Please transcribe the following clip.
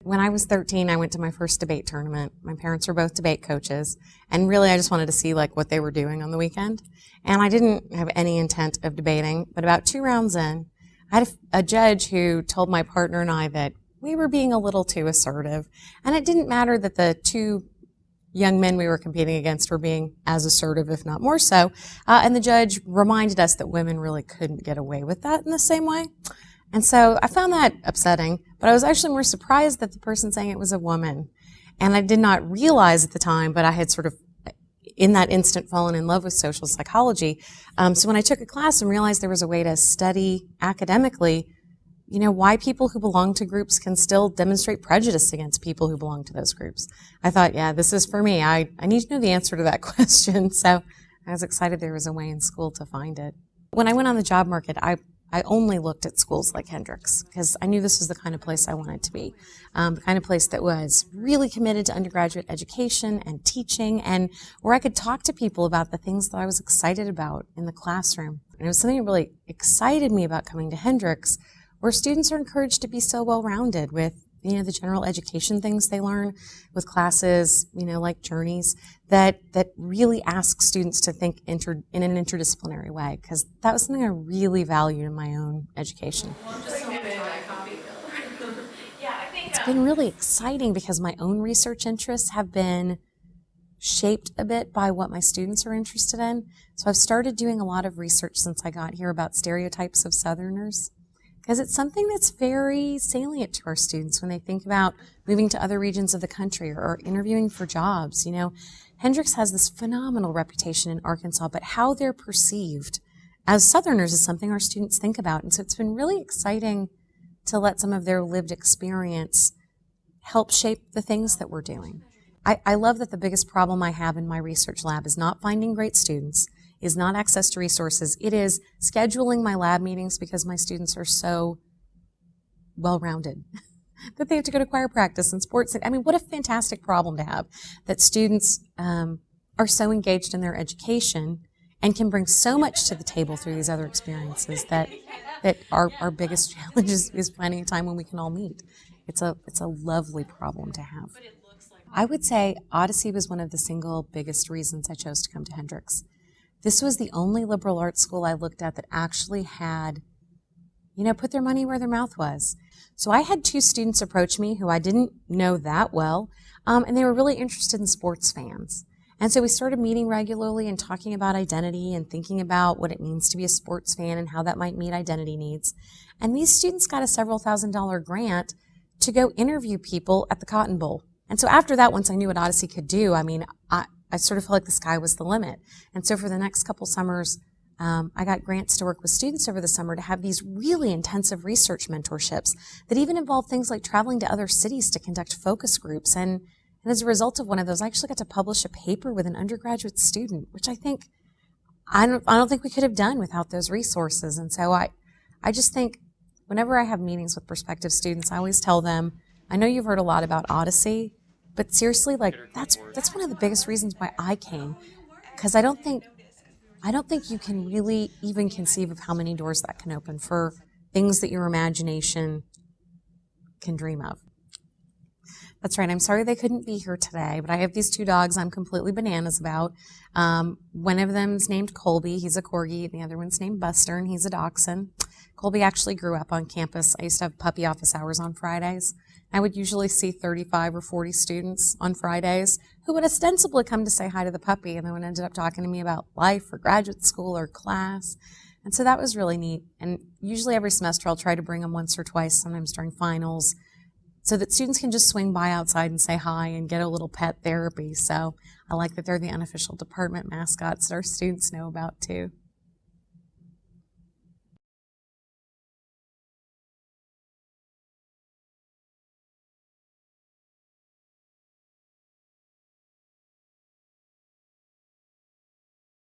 When I was 13, I went to my first debate tournament. My parents were both debate coaches, and really I just wanted to see like what they were doing on the weekend. And I didn't have any intent of debating, but about 2 rounds in, I had a judge who told my partner and I that we were being a little too assertive. And it didn't matter that the 2 young men we were competing against were being as assertive, if not more so. And the judge reminded us that women really couldn't get away with that in the same way. And so I found that upsetting, but I was actually more surprised that the person saying it was a woman. And I did not realize at the time, but I had sort of, in that instant, fallen in love with social psychology. So when I took a class and realized there was a way to study academically, you know, why people who belong to groups can still demonstrate prejudice against people who belong to those groups, I thought, yeah, this is for me. I need to know the answer to that question. So I was excited there was a way in school to find it. When I went on the job market, I only looked at schools like Hendrix because I knew this was the kind of place I wanted to be, the kind of place that was really committed to undergraduate education and teaching, and where I could talk to people about the things that I was excited about in the classroom. And it was something that really excited me about coming to Hendrix, where students are encouraged to be so well-rounded with, you know, the general education things they learn, with classes, you know, like Journeys, that really ask students to think in an interdisciplinary way, because that was something I really valued in my own education. It's been really exciting because my own research interests have been shaped a bit by what my students are interested in. So I've started doing a lot of research since I got here about stereotypes of Southerners, because it's something that's very salient to our students when they think about moving to other regions of the country or interviewing for jobs. You know, Hendrix has this phenomenal reputation in Arkansas, but how they're perceived as Southerners is something our students think about. And so it's been really exciting to let some of their lived experience help shape the things that we're doing. I love that the biggest problem I have in my research lab is not finding great students, is not access to resources. It is scheduling my lab meetings because my students are so well-rounded that they have to go to choir practice and sports. I mean, what a fantastic problem to have, that students are so engaged in their education and can bring so much to the table through these other experiences that our biggest challenge is finding a time when we can all meet. It's a lovely problem to have. I would say Odyssey was one of the single biggest reasons I chose to come to Hendrix. This was the only liberal arts school I looked at that actually had, you know, put their money where their mouth was. So I had 2 students approach me who I didn't know that well, and they were really interested in sports fans. And so we started meeting regularly and talking about identity and thinking about what it means to be a sports fan and how that might meet identity needs. And these students got a several $1,000 grant to go interview people at the Cotton Bowl. And so after that, once I knew what Odyssey could do, I mean, I sort of felt like the sky was the limit. And so for the next couple summers, I got grants to work with students over the summer to have these really intensive research mentorships that even involved things like traveling to other cities to conduct focus groups. And as a result of one of those, I actually got to publish a paper with an undergraduate student, which I don't think we could have done without those resources. And so I just think whenever I have meetings with prospective students, I always tell them, I know you've heard a lot about Odyssey, but seriously, like that's one of the biggest reasons why I came, because I don't think you can really even conceive of how many doors that can open for things that your imagination can dream of. That's right. I'm sorry they couldn't be here today, but I have these 2 dogs I'm completely bananas about. One of them's named Colby. He's a corgi. The other one's named Buster, and he's a dachshund. Colby actually grew up on campus. I used to have puppy office hours on Fridays. I would usually see 35 or 40 students on Fridays who would ostensibly come to say hi to the puppy, and then would end up talking to me about life or graduate school or class. And so that was really neat. And usually every semester I'll try to bring them once or twice, sometimes during finals, so that students can just swing by outside and say hi and get a little pet therapy. So I like that they're the unofficial department mascots that our students know about too.